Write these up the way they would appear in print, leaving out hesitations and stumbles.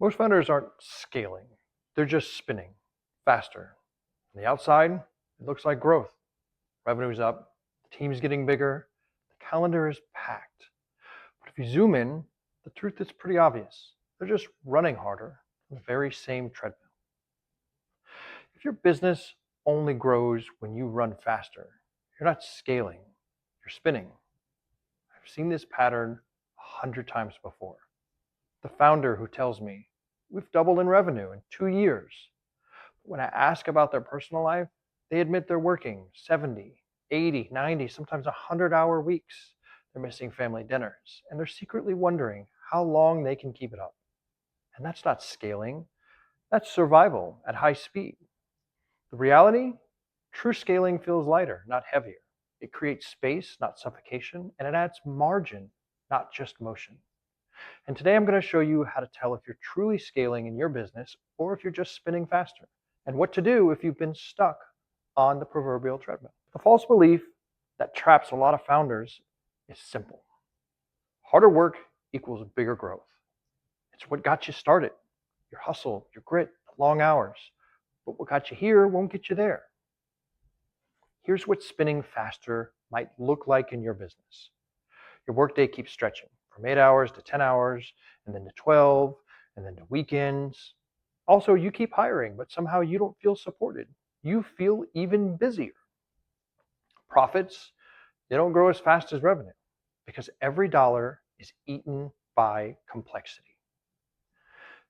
Most founders aren't scaling, they're just spinning faster. On the outside, it looks like growth. Revenue's up, the team's getting bigger, the calendar is packed. But if you zoom in, the truth is pretty obvious. They're just running harder on the very same treadmill. If your business only grows when you run faster, you're not scaling, you're spinning. I've seen this pattern 100 times before. The founder who tells me, we've doubled in revenue in 2 years. But when I ask about their personal life, they admit they're working 70, 80, 90, sometimes 100-hour weeks. They're missing family dinners, and they're secretly wondering how long they can keep it up. And that's not scaling, that's survival at high speed. The reality? True scaling feels lighter, not heavier. It creates space, not suffocation, and it adds margin, not just motion. And today I'm going to show you how to tell if you're truly scaling in your business or if you're just spinning faster, and what to do if you've been stuck on the proverbial treadmill. The false belief that traps a lot of founders is simple. Harder work equals bigger growth. It's what got you started, your hustle, your grit, the long hours. But what got you here won't get you there. Here's what spinning faster might look like in your business. Your workday keeps stretching from 8 hours to 10 hours, and then to 12, and then to weekends. Also, you keep hiring, but somehow you don't feel supported. You feel even busier. Profits, they don't grow as fast as revenue because every dollar is eaten by complexity.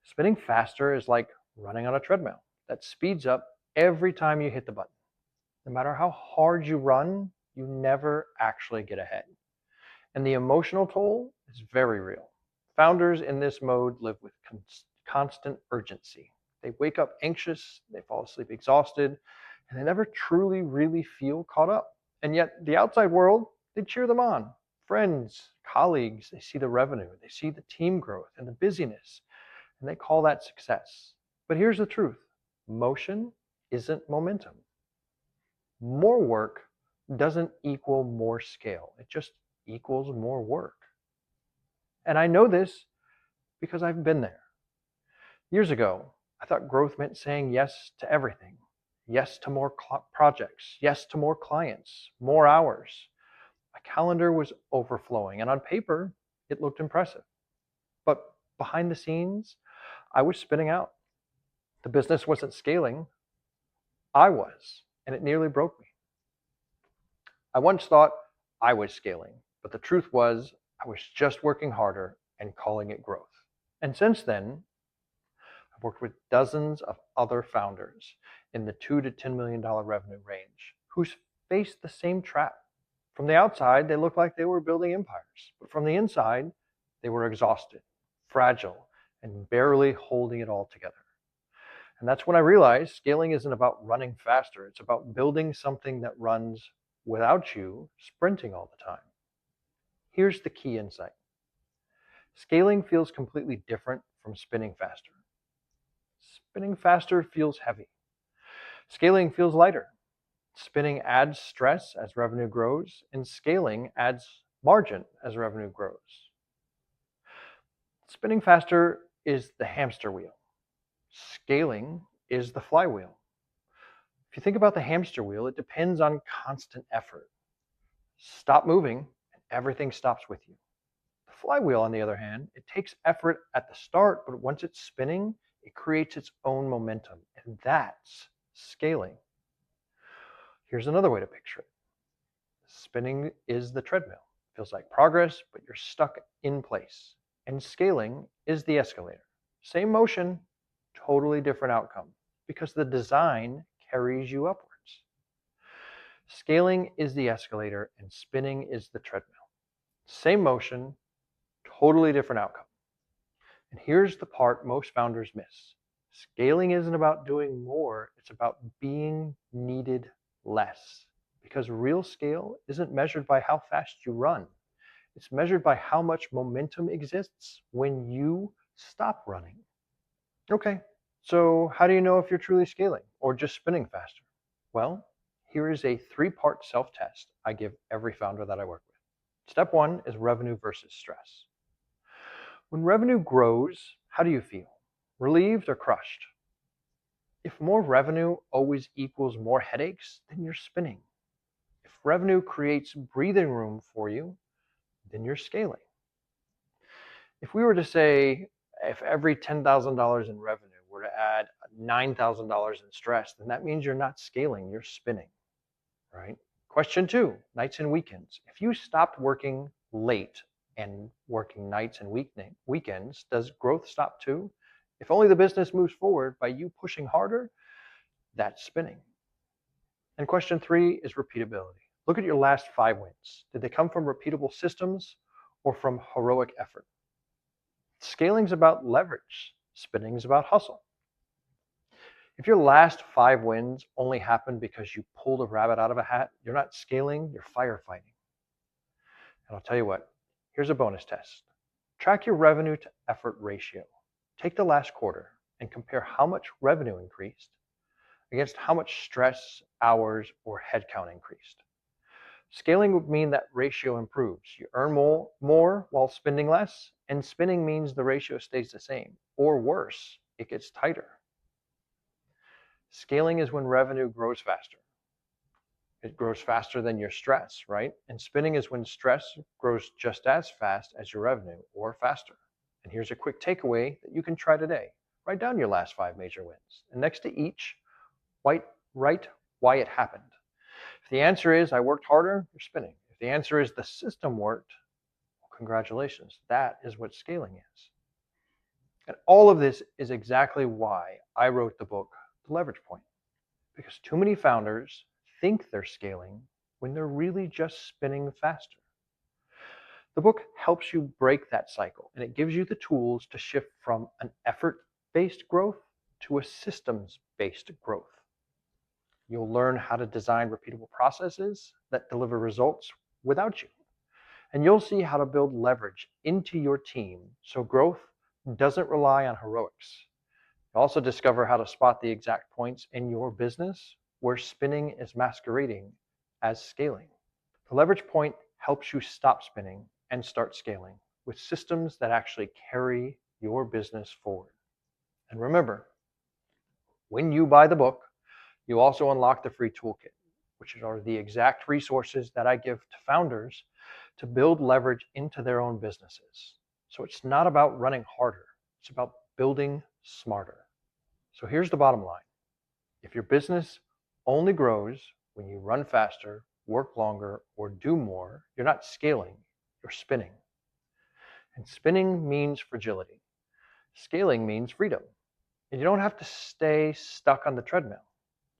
Spinning faster is like running on a treadmill that speeds up every time you hit the button. No matter how hard you run, you never actually get ahead. And the emotional toll is very real. Founders in this mode live with constant urgency. They wake up anxious, they fall asleep exhausted, and they never truly really feel caught up. And yet the outside world, they cheer them on. Friends, colleagues, they see the revenue, they see the team growth and the busyness, and they call that success. But here's the truth. Motion isn't momentum. More work doesn't equal more scale. It just equals more work. And I know this because I've been there. Years ago, I thought growth meant saying yes to everything. Yes to more projects. Yes to more clients, more hours. My calendar was overflowing, and on paper, it looked impressive. But behind the scenes, I was spinning out. The business wasn't scaling. I was, and it nearly broke me. I once thought I was scaling, but the truth was I was just working harder and calling it growth. And since then, I've worked with dozens of other founders in the $2 to $10 million revenue range who's faced the same trap. From the outside, they looked like they were building empires, but from the inside, they were exhausted, fragile, and barely holding it all together. And that's when I realized scaling isn't about running faster. It's about building something that runs without you sprinting all the time. Here's the key insight. Scaling feels completely different from spinning faster. Spinning faster feels heavy. Scaling feels lighter. Spinning adds stress as revenue grows, and scaling adds margin as revenue grows. Spinning faster is the hamster wheel. Scaling is the flywheel. If you think about the hamster wheel, it depends on constant effort. Stop moving, and everything stops with you. The flywheel, on the other hand, it takes effort at the start, but once it's spinning, it creates its own momentum, and that's scaling. Here's another way to picture it. Spinning is the treadmill. Feels like progress, but you're stuck in place. And scaling is the escalator. Same motion, totally different outcome, because the design carries you upwards. Scaling is the escalator and spinning is the treadmill. Same motion, totally different outcome. And here's the part most founders miss. Scaling isn't about doing more, it's about being needed less. Because real scale isn't measured by how fast you run. It's measured by how much momentum exists when you stop running. Okay, so how do you know if you're truly scaling or just spinning faster? Well, here is a 3-part self-test I give every founder that I work with. Step 1 is revenue versus stress. When revenue grows, how do you feel? relieved or crushed? If more revenue always equals more headaches, then you're spinning. If revenue creates breathing room for you, then you're scaling. If we were to say, if every $10,000 in revenue were to add $9,000 in stress, then that means you're not scaling, you're spinning, right? Question 2, nights and weekends. If you stopped working late and working nights and weekends, does growth stop too? If only the business moves forward by you pushing harder, that's spinning. And question 3 is repeatability. Look at your last 5 wins. Did they come from repeatable systems or from heroic effort? Scaling's about leverage. Spinning's about hustle. If your last 5 wins only happened because you pulled a rabbit out of a hat, you're not scaling, you're firefighting. And I'll tell you what, here's a bonus test. Track your revenue to effort ratio. Take the last quarter and compare how much revenue increased against how much stress, hours, or headcount increased. Scaling would mean that ratio improves. You earn more while spending less, and spinning means the ratio stays the same, or worse, it gets tighter. Scaling is when revenue grows faster. It grows faster than your stress, right? And spinning is when stress grows just as fast as your revenue, or faster. And here's a quick takeaway that you can try today. Write down your last 5 major wins, and next to each, write why it happened. If the answer is I worked harder, you're spinning. If the answer is the system worked, well, congratulations. That is what scaling is. And all of this is exactly why I wrote the book, The Leverage Point. Because too many founders think they're scaling when they're really just spinning faster. The book helps you break that cycle, and it gives you the tools to shift from an effort-based growth to a systems-based growth. You'll learn how to design repeatable processes that deliver results without you. And you'll see how to build leverage into your team so growth doesn't rely on heroics. You'll also discover how to spot the exact points in your business where spinning is masquerading as scaling. The leverage point helps you stop spinning and start scaling with systems that actually carry your business forward. And remember, when you buy the book, you also unlock the free toolkit, which are the exact resources that I give to founders to build leverage into their own businesses. So it's not about running harder, it's about building smarter. So here's the bottom line. If your business only grows when you run faster, work longer, or do more, you're not scaling, you're spinning. And spinning means fragility. Scaling means freedom. And you don't have to stay stuck on the treadmill.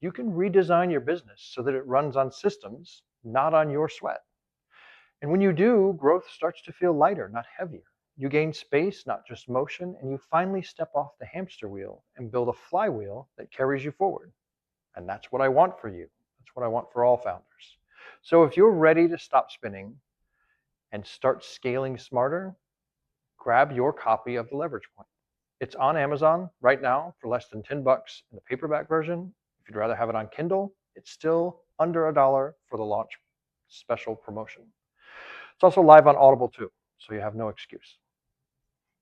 You can redesign your business so that it runs on systems, not on your sweat. And when you do, growth starts to feel lighter, not heavier. You gain space, not just motion, and you finally step off the hamster wheel and build a flywheel that carries you forward. And that's what I want for you. That's what I want for all founders. So if you're ready to stop spinning and start scaling smarter, grab your copy of The Leverage Point. It's on Amazon right now for less than $10 in the paperback version. If you'd rather have it on Kindle, it's still under $1 for the launch special promotion. It's also live on Audible too, so you have no excuse.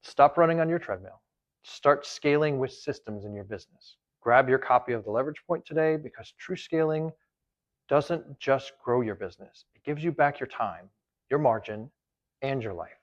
Stop running on your treadmill. Start scaling with systems in your business. Grab your copy of The Leverage Point today because true scaling doesn't just grow your business. It gives you back your time, your margin, and your life.